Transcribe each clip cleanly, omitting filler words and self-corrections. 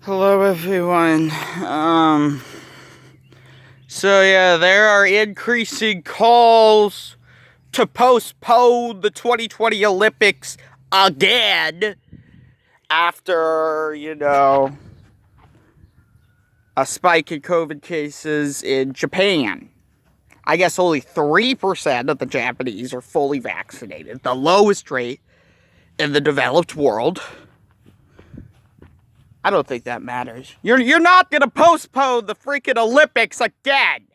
Hello, everyone. So yeah, there are increasing calls to postpone the 2020 Olympics again after, a spike in COVID cases in Japan. I guess only 3% of the Japanese are fully vaccinated, the lowest rate in the developed world. I don't think that matters. You're not gonna postpone the freaking Olympics again.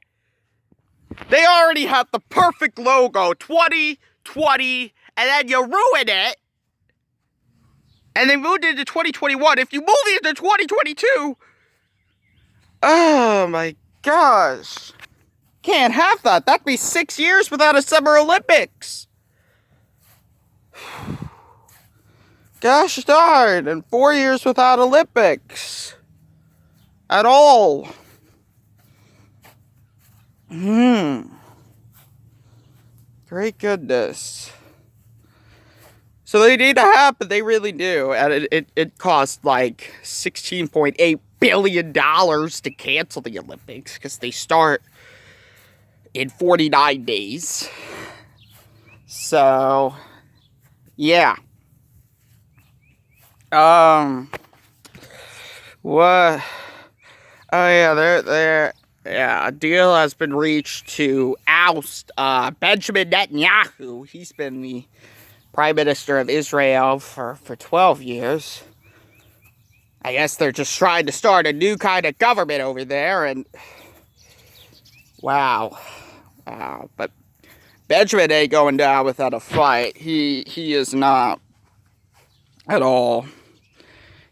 They already have the perfect logo, 2020, and then you ruin it. And they moved into 2021. If you move into 2022, oh my gosh. Can't have that. That'd be 6 years without a Summer Olympics. Gosh darn, and 4 years without Olympics. At all. Great goodness. So they need to happen, they really do. And it cost like $16.8 billion to cancel the Olympics because they start in 49 days. So, yeah. What? Oh yeah, yeah, a deal has been reached to oust Benjamin Netanyahu. He's been the Prime Minister of Israel for 12 years. I guess they're just trying to start a new kind of government over there, and wow. But Benjamin ain't going down without a fight. He is not at all.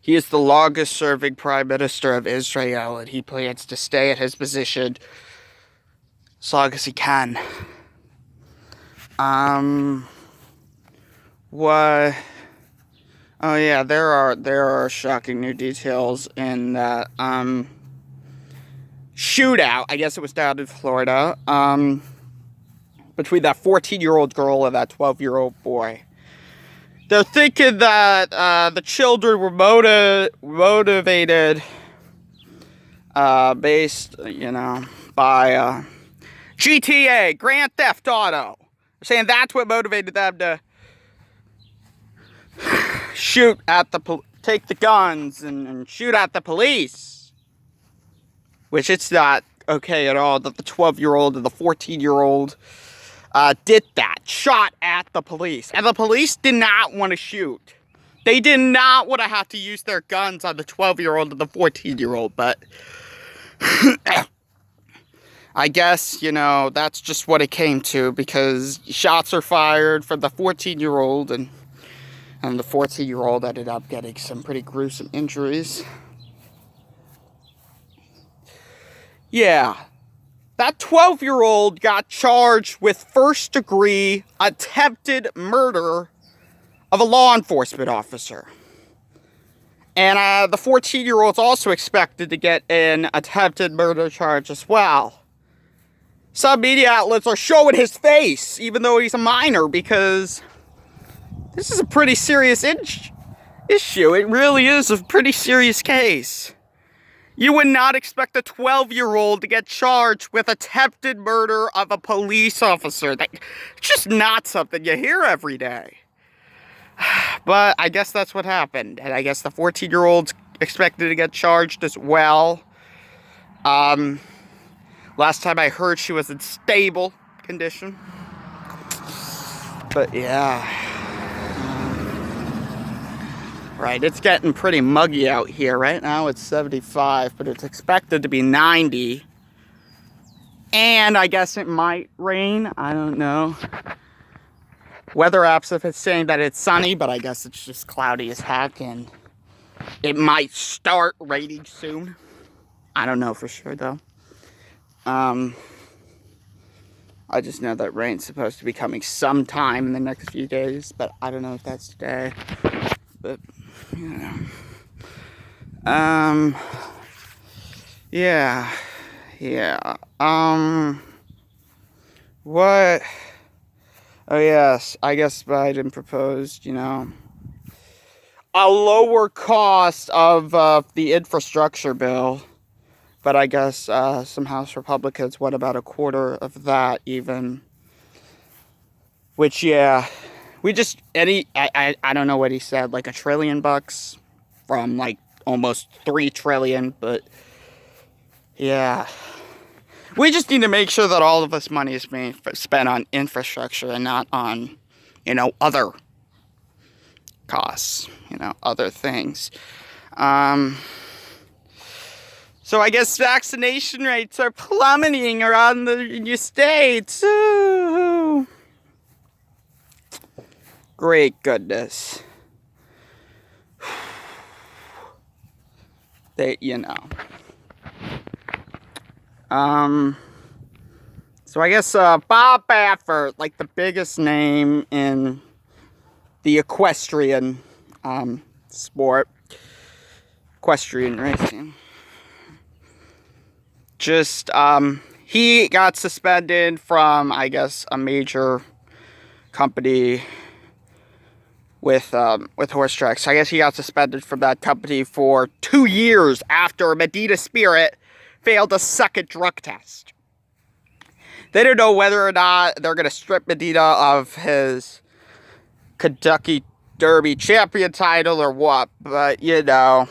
He is the longest serving Prime Minister of Israel, and he plans to stay at his position as long as he can. What? Oh yeah, there are shocking new details in that shootout. I guess it was down in Florida. Between that 14-year-old girl and that 12-year-old boy. They're thinking that the children were motivated based, by GTA, Grand Theft Auto. They're saying that's what motivated them to shoot at take the guns and shoot at the police. Which it's not okay at all that the 12-year-old and the 14-year-old did that, shot at the police. And the police did not want to shoot. They did not want to have to use their guns on the 12-year-old and the 14-year-old, but I guess, that's just what it came to, because shots are fired from the 14-year-old, and the 14-year-old ended up getting some pretty gruesome injuries. Yeah. That 12-year-old got charged with first-degree attempted murder of a law enforcement officer. And the 14-year-old's also expected to get an attempted murder charge as well. Some media outlets are showing his face, even though he's a minor, because this is a pretty serious issue. It really is a pretty serious case. You would not expect a 12-year-old to get charged with attempted murder of a police officer. That's just not something you hear every day. But I guess that's what happened. And I guess the 14-year-old's expected to get charged as well. Last time I heard, she was in stable condition. But yeah. Right, it's getting pretty muggy out here. Right now it's 75, but it's expected to be 90. And I guess it might rain. I don't know. Weather apps if it's saying that it's sunny, but I guess it's just cloudy as heck, and it might start raining soon. I don't know for sure though. I just know that rain's supposed to be coming sometime in the next few days, but I don't know if that's today. But yeah. What? Oh yes, I guess Biden proposed, a lower cost of the infrastructure bill. But I guess some House Republicans want about a quarter of that even. Which, yeah, we just, I don't know what he said, like $1 trillion from like almost 3 trillion, but yeah. We just need to make sure that all of this money is being spent on infrastructure and not on, other costs, other things. So I guess vaccination rates are plummeting around the states. Ooh. Great goodness. They, So I guess Bob Baffert, like the biggest name in the equestrian sport, equestrian racing, just he got suspended from, I guess, a major company with horse tracks. I guess he got suspended from that company for 2 years after Medina Spirit failed a second drug test. They don't know whether or not they're going to strip Medina of his Kentucky Derby champion title or what, but yeah,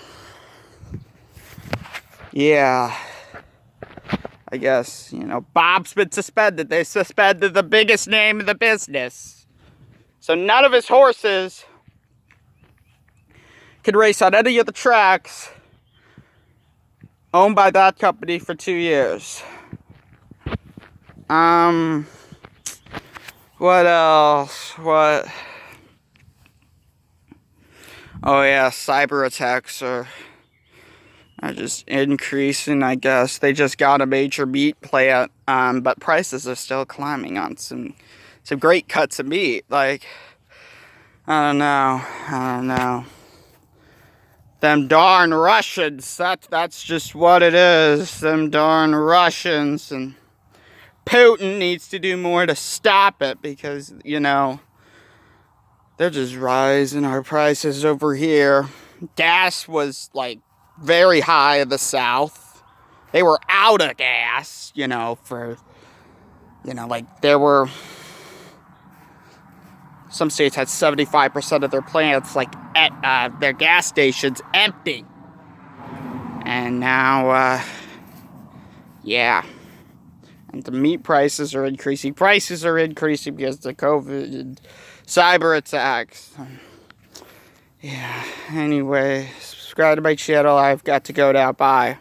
I guess, Bob's been suspended. They suspended the biggest name in the business. So none of his horses could race on any of the tracks owned by that company for 2 years. What else? What? Oh yeah, cyber attacks are just increasing, I guess. They just got a major meat plant, but prices are still climbing on some great cuts of meat. Like, I don't know. Them darn Russians, that's just what it is. Them darn Russians, and Putin needs to do more to stop it because, they're just rising our prices over here. Gas was, like, very high in the South. They were out of gas, for, like, there were... Some states had 75% of their plants, like, at their gas stations empty. And now, yeah. And the meat prices are increasing. Prices are increasing because of the COVID and cyber attacks. Yeah, anyway, subscribe to my channel. I've got to go now. Bye.